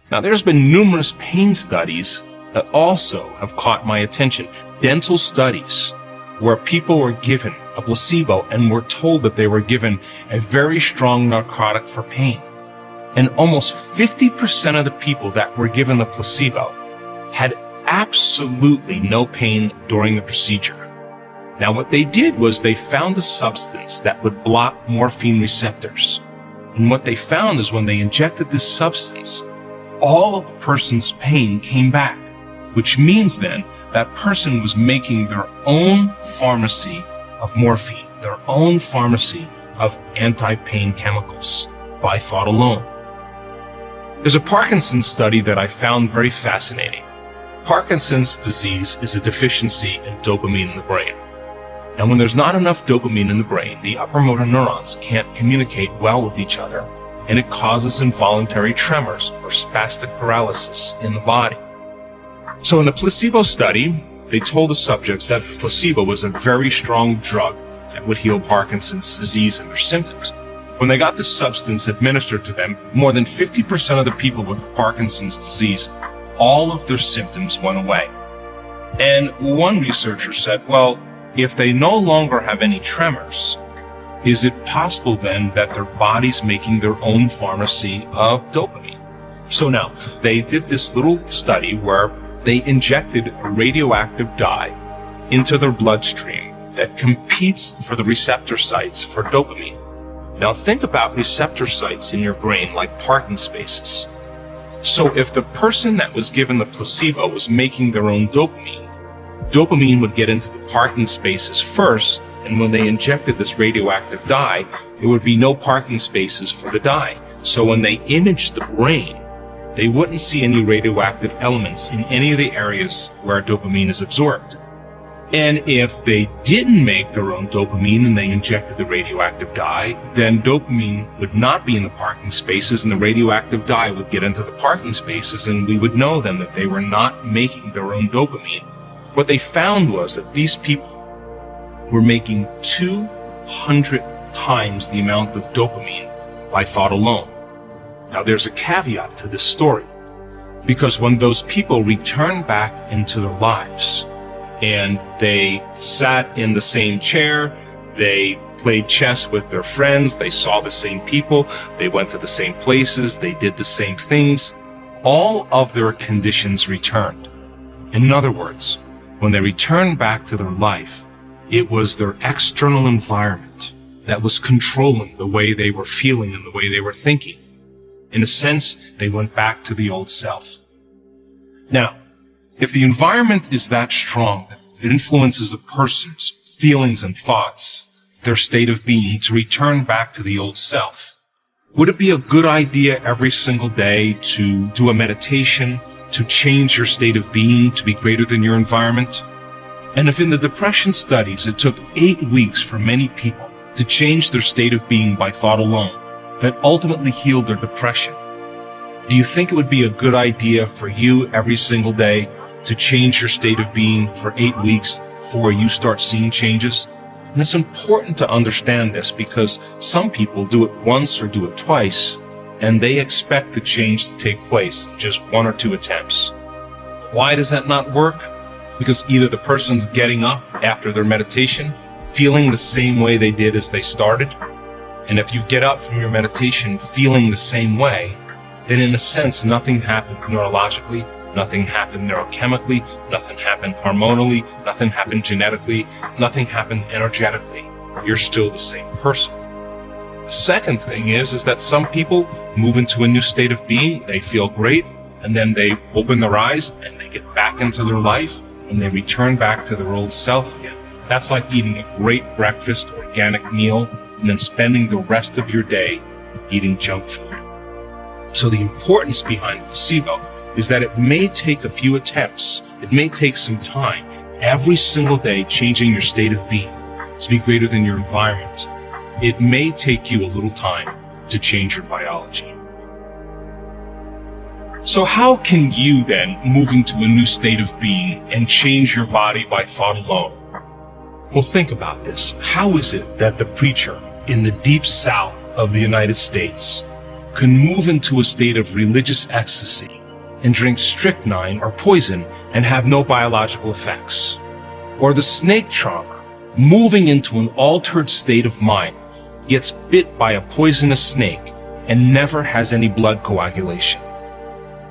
Now, there's been numerous pain studies that also have caught my attention. Dental studies where people were given a placebo and were told that they were given a very strong narcotic for pain. And almost 50% of the people that were given the placebo had absolutely no pain during the procedure. Now, what they did was they found a substance that would block morphine receptors. And what they found is when they injected this substance, all of the person's pain came back, which means then that person was making their own pharmacy of morphine, their own pharmacy of anti-pain chemicals by thought alone. There's a Parkinson's study that I found very fascinating. Parkinson's disease is a deficiency in dopamine in the brain. And when there's not enough dopamine in the brain, the upper motor neurons can't communicate well with each other, and it causes involuntary tremors or spastic paralysis in the body. So in the placebo study, they told the subjects that the placebo was a very strong drug that would heal Parkinson's disease and their symptoms. When they got this substance administered to them, more than 50% of the people with Parkinson's disease, all of their symptoms went away. And one researcher said, well, if they no longer have any tremors, is it possible then that their body's making their own pharmacy of dopamine? So now, they did this little study where they injected a radioactive dye into their bloodstream that competes for the receptor sites for dopamine. Now think about receptor sites in your brain like parking spaces. So if the person that was given the placebo was making their own dopamine would get into the parking spaces first, and when they injected this radioactive dye, there would be no parking spaces for the dye. So when they imaged the brain, they wouldn't see any radioactive elements in any of the areas where dopamine is absorbed. And if they didn't make their own dopamine and they injected the radioactive dye, then dopamine would not be in the parking spaces and the radioactive dye would get into the parking spaces, and we would know then that they were not making their own dopamine. What they found was that these people were making 200 times the amount of dopamine by thought alone. Now there's a caveat to this story, because when those people returned back into their lives and they sat in the same chair, they played chess with their friends, they saw the same people, they went to the same places, they did the same things, all of their conditions returned. In other words, when they returned back to their life, it was their external environment that was controlling the way they were feeling and the way they were thinking. In a sense, they went back to the old self. Now, if the environment is that strong that it influences a person's feelings and thoughts, their state of being, to return back to the old self, would it be a good idea every single day to do a meditation, to change your state of being to be greater than your environment? And if in the depression studies it took 8 weeks for many people to change their state of being by thought alone, that ultimately healed their depression, do you think it would be a good idea for you every single day to change your state of being for 8 weeks before you start seeing changes? And it's important to understand this because some people do it once or do it twice, and they expect the change to take place in just 1 or 2 attempts. Why does that not work? Because either the person's getting up after their meditation feeling the same way they did as they started, and if you get up from your meditation feeling the same way, then in a sense nothing happened neurologically, nothing happened neurochemically, nothing happened hormonally, nothing happened genetically, nothing happened energetically. You're still the same person. The second thing is that some people move into a new state of being, they feel great, and then they open their eyes and they get back into their life and they return back to their old self again. That's like eating a great breakfast, organic meal, and then spending the rest of your day eating junk food. So the importance behind placebo is that it may take a few attempts, it may take some time, every single day changing your state of being to be greater than your environment. It may take you a little time to change your biology. So how can you then move into a new state of being and change your body by thought alone? Well, think about this. How is it that the preacher in the deep south of the United States can move into a state of religious ecstasy and drink strychnine or poison and have no biological effects. Or the snake charmer, moving into an altered state of mind, gets bit by a poisonous snake and never has any blood coagulation.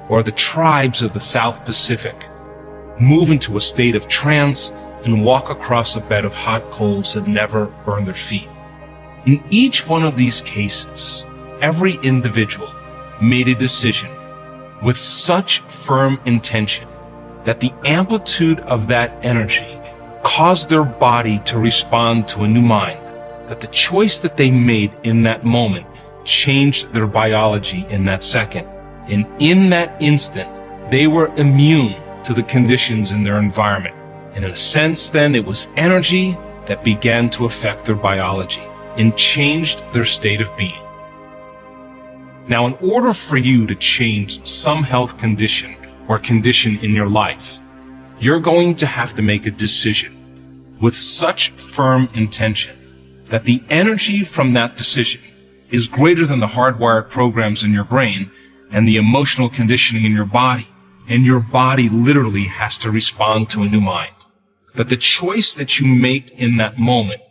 Or the tribes of the South Pacific move into a state of trance and walk across a bed of hot coals and never burn their feet. In each one of these cases, every individual made a decision with such firm intention that the amplitude of that energy caused their body to respond to a new mind, that the choice that they made in that moment changed their biology in that second. And in that instant, they were immune to the conditions in their environment. And in a sense, then, it was energy that began to affect their biology and changed their state of being. Now, in order for you to change some health condition or condition in your life, you're going to have to make a decision with such firm intention that the energy from that decision is greater than the hardwired programs in your brain and the emotional conditioning in your body, and your body literally has to respond to a new mind. That the choice that you make in that moment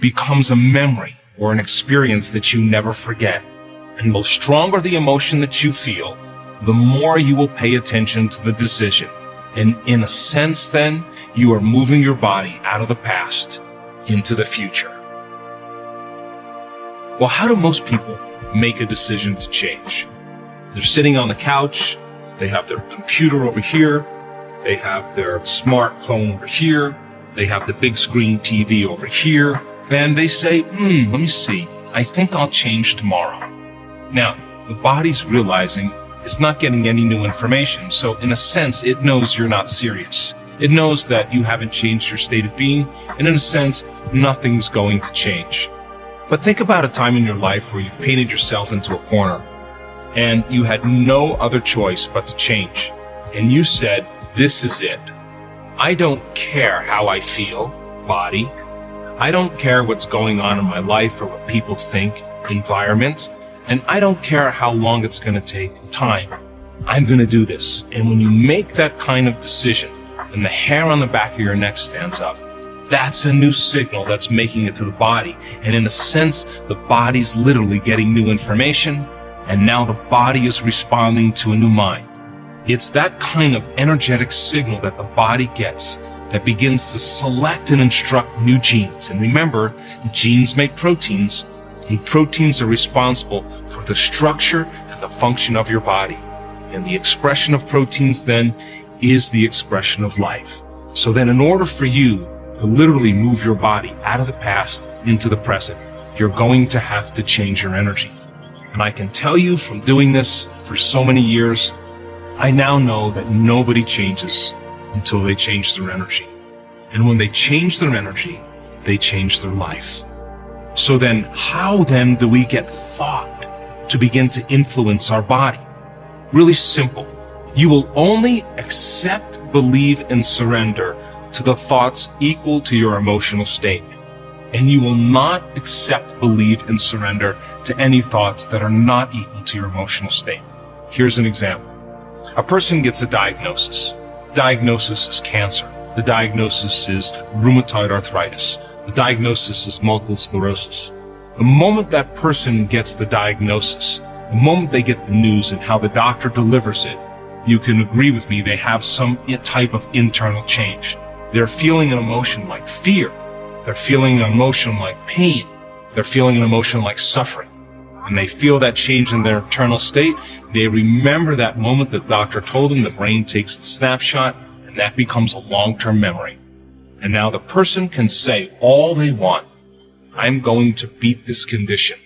becomes a memory or an experience that you never forget. And the stronger the emotion that you feel, the more you will pay attention to the decision. And in a sense, then, you are moving your body out of the past into the future. Well, how do most people make a decision to change? They're sitting on the couch, they have their computer over here, they have their smartphone over here, they have the big screen TV over here, and they say, let me see, I think I'll change tomorrow. Now, the body's realizing it's not getting any new information, so in a sense, it knows you're not serious. It knows that you haven't changed your state of being, and in a sense, nothing's going to change. But think about a time in your life where you painted yourself into a corner, and you had no other choice but to change. And you said, this is it. I don't care how I feel, body. I don't care what's going on in my life or what people think, environment. And I don't care how long it's going to take, time. I'm going to do this. And when you make that kind of decision, and the hair on the back of your neck stands up, that's a new signal that's making it to the body. And in a sense, the body's literally getting new information, and now the body is responding to a new mind. It's that kind of energetic signal that the body gets that begins to select and instruct new genes. And remember, genes make proteins, and proteins are responsible for the structure and the function of your body. And the expression of proteins then is the expression of life. So then in order for you to literally move your body out of the past into the present, you're going to have to change your energy. And I can tell you from doing this for so many years, I now know that nobody changes until they change their energy. And when they change their energy, they change their life. So then, how then do we get thought to begin to influence our body? Really simple. You will only accept, believe, and surrender to the thoughts equal to your emotional state. And you will not accept, believe, and surrender to any thoughts that are not equal to your emotional state. Here's an example. A person gets a diagnosis. The diagnosis is cancer. The diagnosis is rheumatoid arthritis. The diagnosis is multiple sclerosis. The moment that person gets the diagnosis, the moment they get the news and how the doctor delivers it, you can agree with me, they have some type of internal change. They're feeling an emotion like fear. They're feeling an emotion like pain. They're feeling an emotion like suffering. When they feel that change in their internal state, they remember that moment the doctor told them. The brain takes the snapshot, and that becomes a long-term memory. And now the person can say all they want, I'm going to beat this condition.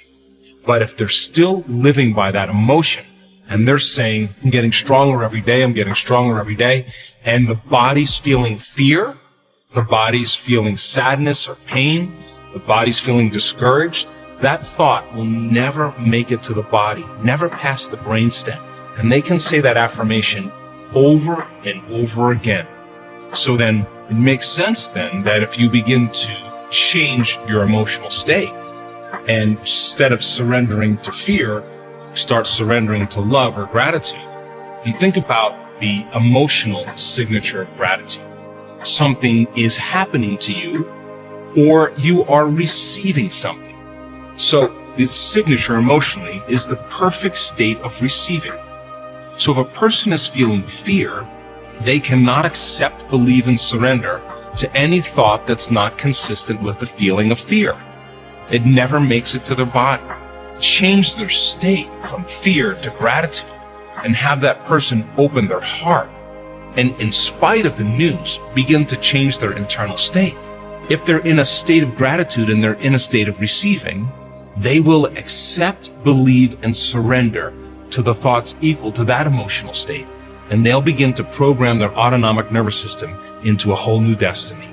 But if they're still living by that emotion, and they're saying, I'm getting stronger every day, I'm getting stronger every day, and the body's feeling fear, the body's feeling sadness or pain, the body's feeling discouraged, that thought will never make it to the body, never past the brainstem. And they can say that affirmation over and over again. So then it makes sense then that if you begin to change your emotional state, and instead of surrendering to fear, start surrendering to love or gratitude. And think about the emotional signature of gratitude. Something is happening to you, or you are receiving something. So the signature emotionally is the perfect state of receiving. So if a person is feeling fear, they cannot accept, believe, and surrender to any thought that's not consistent with the feeling of fear. It never makes it to their body. Change their state from fear to gratitude and have that person open their heart and, in spite of the news, begin to change their internal state. If they're in a state of gratitude and they're in a state of receiving, they will accept, believe, and surrender to the thoughts equal to that emotional state, and they'll begin to program their autonomic nervous system into a whole new destiny.